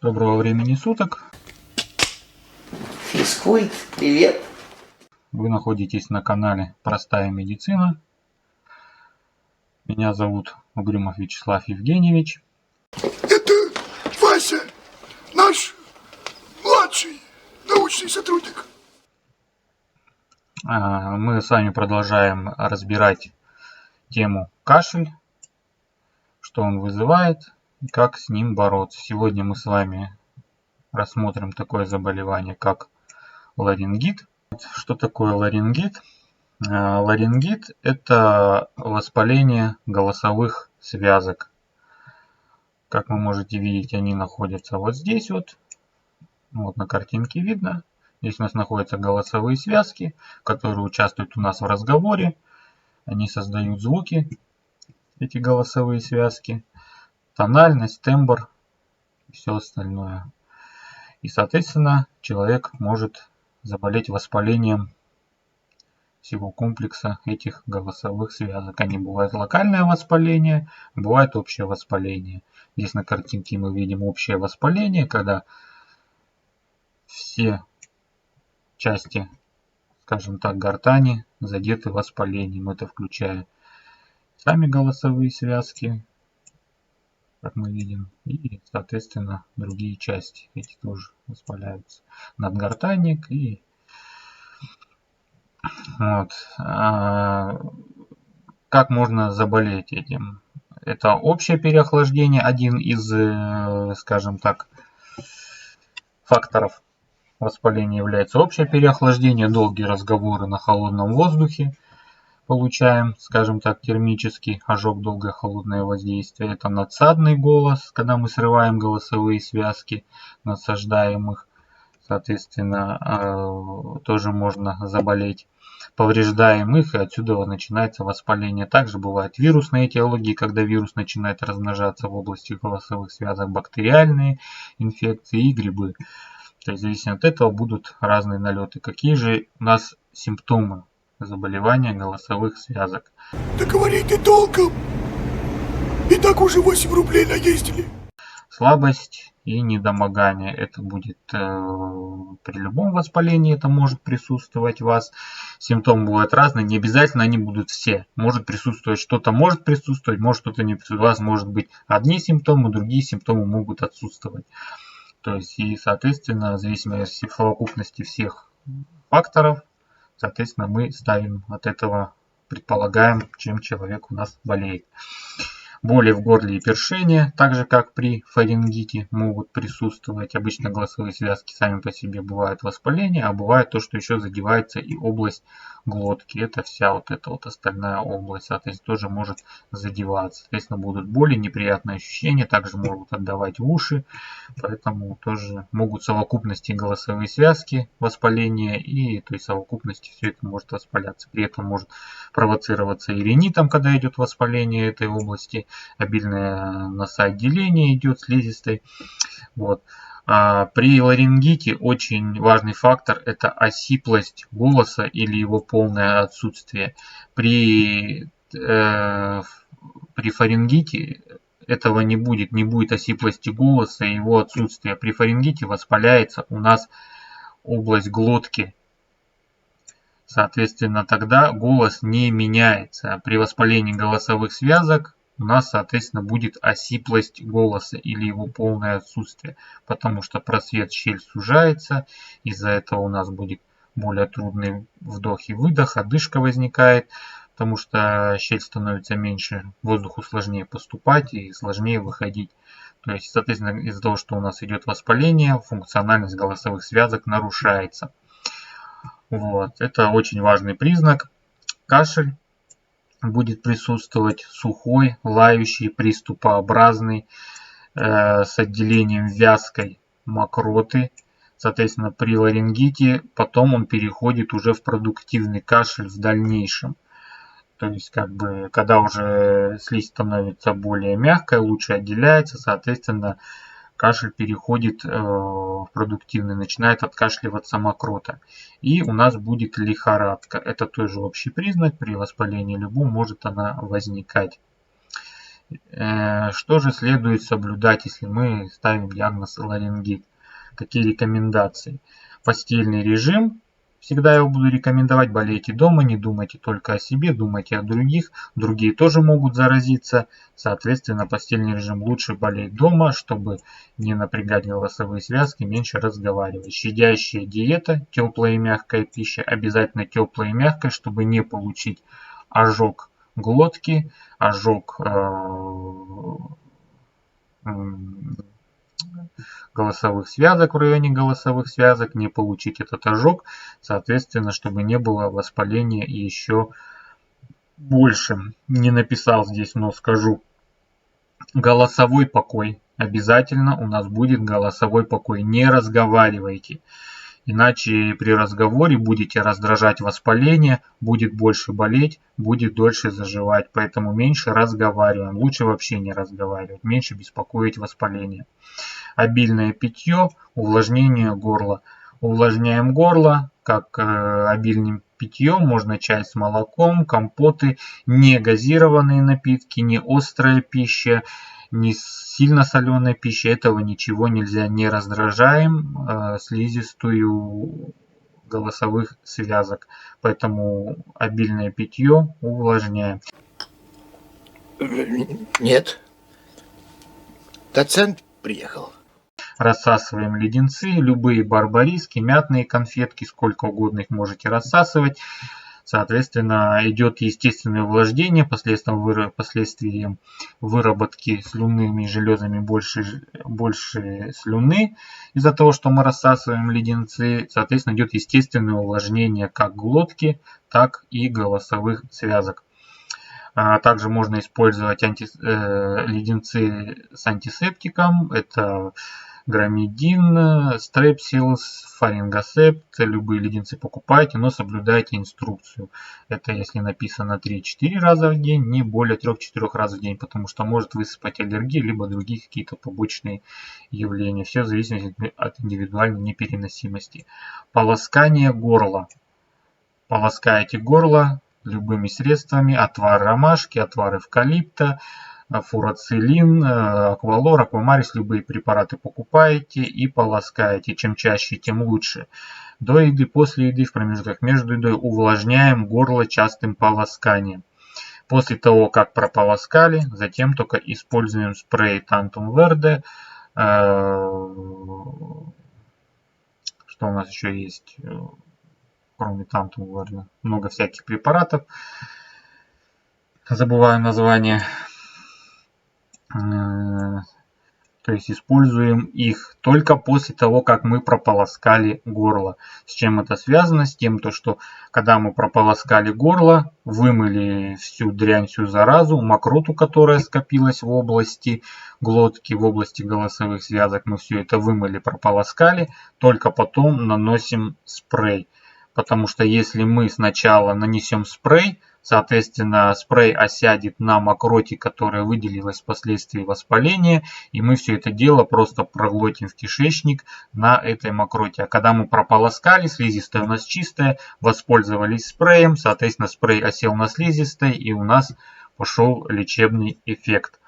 Доброго времени суток. Физкульт, привет. Вы находитесь на канале Простая медицина. Меня зовут Угрюмов Вячеслав Евгеньевич. Это Вася, наш младший научный сотрудник. Мы с вами продолжаем разбирать тему кашель, что он вызывает и как с ним бороться. Сегодня мы с вами рассмотрим такое заболевание, как ларингит. Что такое ларингит? Ларингит – это воспаление голосовых связок. Как вы можете видеть, они находятся вот здесь вот. Вот на картинке видно. Здесь у нас находятся голосовые связки, которые участвуют у нас в разговоре. Они создают звуки, эти голосовые связки, тональность, тембр и все остальное. И, соответственно, человек может заболеть воспалением всего комплекса этих голосовых связок. Они бывают локальное воспаление, бывает общее воспаление. Здесь на картинке мы видим общее воспаление, когда все части, скажем так, гортани задеты воспалением. Это включая сами голосовые связки, как мы видим, и, соответственно, другие части. Эти тоже воспаляются. Надгортанник и вот. Как можно заболеть этим? Это общее переохлаждение, один из, скажем так, факторов воспаления является общее переохлаждение, долгие разговоры на холодном воздухе. Получаем, скажем так, термический ожог, долгое холодное воздействие. Это надсадный голос, когда мы срываем голосовые связки, насаждаем их. Соответственно, тоже можно заболеть. Повреждаем их, и отсюда начинается воспаление. Также бывают вирусные этиологии, когда вирус начинает размножаться в области голосовых связок, бактериальные инфекции и грибы. То есть, зависимо от этого будут разные налеты. Какие же у нас симптомы заболевания голосовых связок? Да говори ты толком. И так уже 8 рублей наездили. Слабость и недомогание. Это будет при любом воспалении, это может присутствовать у вас. Симптомы бывают разные, не обязательно они будут все. Может присутствовать что-то, может присутствовать, может что-то не присутствовать. У вас может быть одни симптомы, другие симптомы могут отсутствовать. То есть и, соответственно, в зависимости от совокупности всех факторов, соответственно, мы ставим от этого, предполагаем, чем человек у нас болеет. Боли в горле и першение, так же как при фарингите, могут присутствовать. Обычно голосовые связки сами по себе бывают воспаление, а бывает то, что еще задевается и область глотки. Это вся вот эта вот остальная область, соответственно, тоже может задеваться. Соответственно, будут боли, неприятные ощущения, также могут отдавать в уши, поэтому тоже могут в совокупности голосовые связки, воспаление, и то есть в совокупности все это может воспаляться. При этом может провоцироваться и ринитом, когда идет воспаление этой области. Обильное носоотделение идет слизистой. Вот. При ларингите очень важный фактор – это осиплость голоса или его полное отсутствие. При фарингите этого не будет осиплости голоса и его отсутствия. При фарингите воспаляется у нас область глотки. Соответственно, тогда голос не меняется. При воспалении голосовых связок у нас, соответственно, будет осиплость голоса или его полное отсутствие, потому что просвет, щель сужается, из-за этого у нас будет более трудный вдох и выдох, одышка возникает, потому что щель становится меньше, воздуху сложнее поступать и сложнее выходить. То есть, соответственно, из-за того, что у нас идет воспаление, функциональность голосовых связок нарушается. Вот. Это очень важный признак. Кашель будет присутствовать сухой, лающий, приступообразный, с отделением вязкой мокроты. Соответственно, при ларингите потом он переходит уже в продуктивный кашель в дальнейшем. То есть, когда уже слизь становится более мягкой, лучше отделяется, соответственно, кашель переходит в продуктивный, начинает откашливаться мокрота. И у нас будет лихорадка. Это тоже общий признак, при воспалении любом может она возникать. Что же следует соблюдать, если мы ставим диагноз ларингит? Какие рекомендации? Постельный режим. Всегда я буду рекомендовать: болейте дома, не думайте только о себе, думайте о других. Другие тоже могут заразиться. Соответственно, постельный режим: лучше болеть дома, чтобы не напрягать голосовые связки, меньше разговаривать. Щадящая диета, теплая и мягкая пища. Обязательно теплая и мягкая, чтобы не получить ожог глотки, ожог голосовых связок, в районе голосовых связок, не получить этот ожог, соответственно, чтобы не было воспаления и еще больше. Не написал здесь, но скажу. Голосовой покой. Обязательно у нас будет голосовой покой. Не разговаривайте. Иначе при разговоре будете раздражать воспаление, будет больше болеть, будет дольше заживать. Поэтому меньше разговариваем. Лучше вообще не разговаривать, меньше беспокоить воспаление. Обильное питье, увлажнение горла. Увлажняем горло, как обильным питьем, можно чай с молоком, компоты, не газированные напитки, не острая пища, не сильно соленая пища. Этого ничего нельзя. Не раздражаем слизистую голосовых связок. Поэтому обильное питье увлажняем. Нет. Доцент приехал. Рассасываем леденцы, любые барбариски, мятные конфетки, сколько угодно их можете рассасывать. Соответственно, идет естественное увлажнение, последствием выработки слюнными железами больше слюны из-за того, что мы рассасываем леденцы. Соответственно, идет естественное увлажнение как глотки, так и голосовых связок. Также можно использовать леденцы с антисептиком. Это грамидин, стрепсилс, фарингосепт. Любые леденцы покупайте, но соблюдайте инструкцию. Это если написано 3-4 раза в день, не более 3-4 раз в день, потому что может высыпать аллергии, либо другие какие-то побочные явления. Все зависит от индивидуальной непереносимости. Полоскание горла. Полоскаете горло любыми средствами: отвар ромашки, отвар эвкалипта, фурацилин, аквалор, аквамарис, любые препараты покупаете и полоскаете. Чем чаще, тем лучше. До еды, после еды, в промежутках между едой увлажняем горло частым полосканием. После того, как прополоскали, затем только используем спрей Tantum Verde. Что у нас еще есть? Кроме Tantum Verde, много всяких препаратов. Забываю название. То есть используем их только после того, как мы прополоскали горло. С чем это связано? С тем, что когда мы прополоскали горло, вымыли всю дрянь, всю заразу, мокроту, которая скопилась в области глотки, в области голосовых связок, мы все это вымыли, прополоскали, только потом наносим спрей. Потому что если мы сначала нанесем спрей, соответственно, спрей осядет на мокроте, которая выделилась впоследствии воспаления, и мы все это дело просто проглотим в кишечник на этой мокроте. А когда мы прополоскали, слизистая у нас чистая, воспользовались спреем, соответственно, спрей осел на слизистой, и у нас пошел лечебный эффект.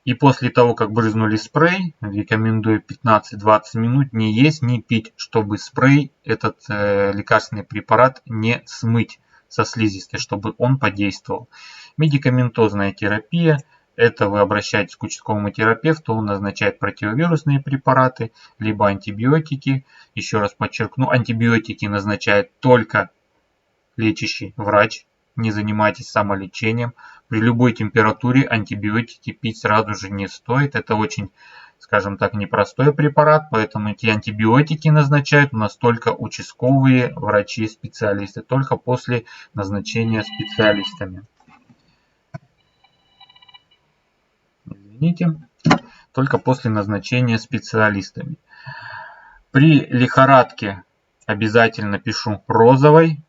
И после того, как брызнули спрей, рекомендую 15-20 минут не есть, не пить, чтобы спрей, этот лекарственный препарат, не смыть со слизистой, чтобы он подействовал. Медикаментозная терапия. Это вы обращаетесь к участковому терапевту, он назначает противовирусные препараты, либо антибиотики. Еще раз подчеркну, антибиотики назначает только лечащий врач. Не занимайтесь самолечением. При любой температуре антибиотики пить сразу же не стоит. Это очень, скажем так, непростой препарат, поэтому эти антибиотики назначают у нас только участковые врачи-специалисты, только после назначения специалистами. Извините, только после назначения специалистами. При лихорадке обязательно пишу розовой.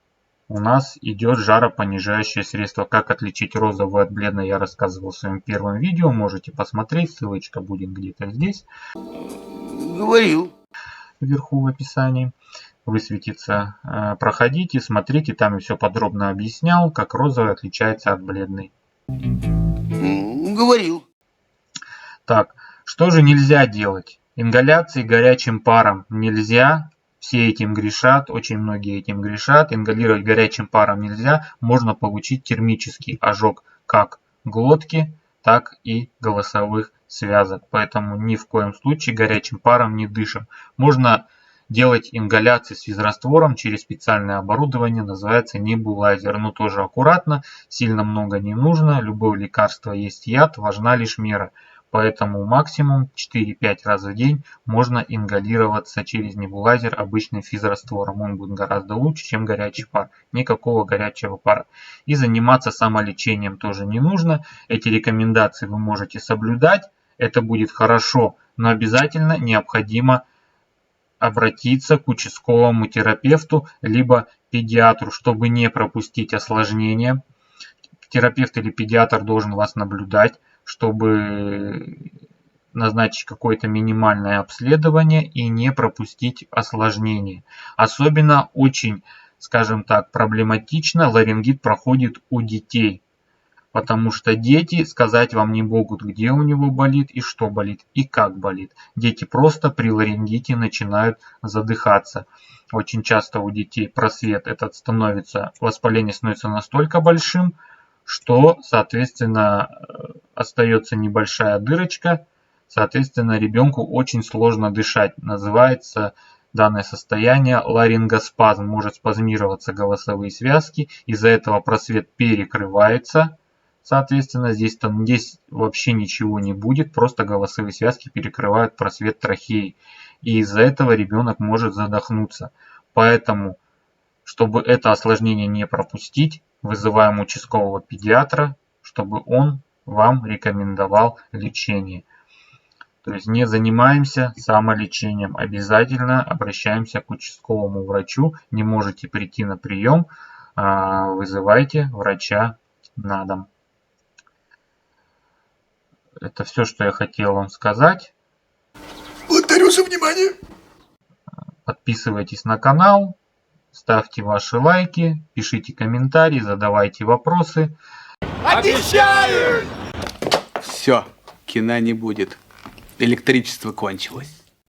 У нас идет жаропонижающее средство. Как отличить розовую от бледной, я рассказывал в своем первом видео. Можете посмотреть, ссылочка будет где-то здесь. Говорил. Вверху в описании высветится. Проходите, смотрите, там я все подробно объяснял, как розовая отличается от бледной. говорил. Так, что же нельзя делать? Ингаляции горячим паром нельзя. Все этим грешат, очень многие этим грешат. Ингалировать горячим паром нельзя. Можно получить термический ожог как глотки, так и голосовых связок. Поэтому ни в коем случае горячим паром не дышим. Можно делать ингаляции с физраствором через специальное оборудование, называется небулайзер. Но тоже аккуратно, сильно много не нужно. Любое лекарство есть яд, важна лишь мера. Поэтому максимум 4-5 раз в день можно ингалироваться через небулайзер обычным физраствором. Он будет гораздо лучше, чем горячий пар. Никакого горячего пара. И заниматься самолечением тоже не нужно. Эти рекомендации вы можете соблюдать. Это будет хорошо, но обязательно необходимо обратиться к участковому терапевту либо педиатру, чтобы не пропустить осложнения. Терапевт или педиатр должен вас наблюдать, чтобы назначить какое-то минимальное обследование и не пропустить осложнения. Особенно очень, скажем так, проблематично ларингит проходит у детей. Потому что дети сказать вам не могут, где у него болит и что болит и как болит. Дети просто при ларингите начинают задыхаться. Очень часто у детей просвет этот становится, воспаление становится настолько большим, что, соответственно, остается небольшая дырочка. Соответственно, ребенку очень сложно дышать. Называется данное состояние ларингоспазм. Может спазмироваться голосовые связки. Из-за этого просвет перекрывается. Соответственно, здесь вообще ничего не будет, просто голосовые связки перекрывают просвет трахеи. И из-за этого ребенок может задохнуться. Поэтому, чтобы это осложнение не пропустить, вызываем участкового педиатра, чтобы он вам рекомендовал лечение. То есть не занимаемся самолечением, обязательно обращаемся к участковому врачу. Не можете прийти на прием, вызывайте врача на дом. Это все, что я хотел вам сказать. Благодарю за внимание. Подписывайтесь на канал, ставьте ваши лайки, пишите комментарии, задавайте вопросы. Обещаю! Все, кино не будет. Электричество кончилось.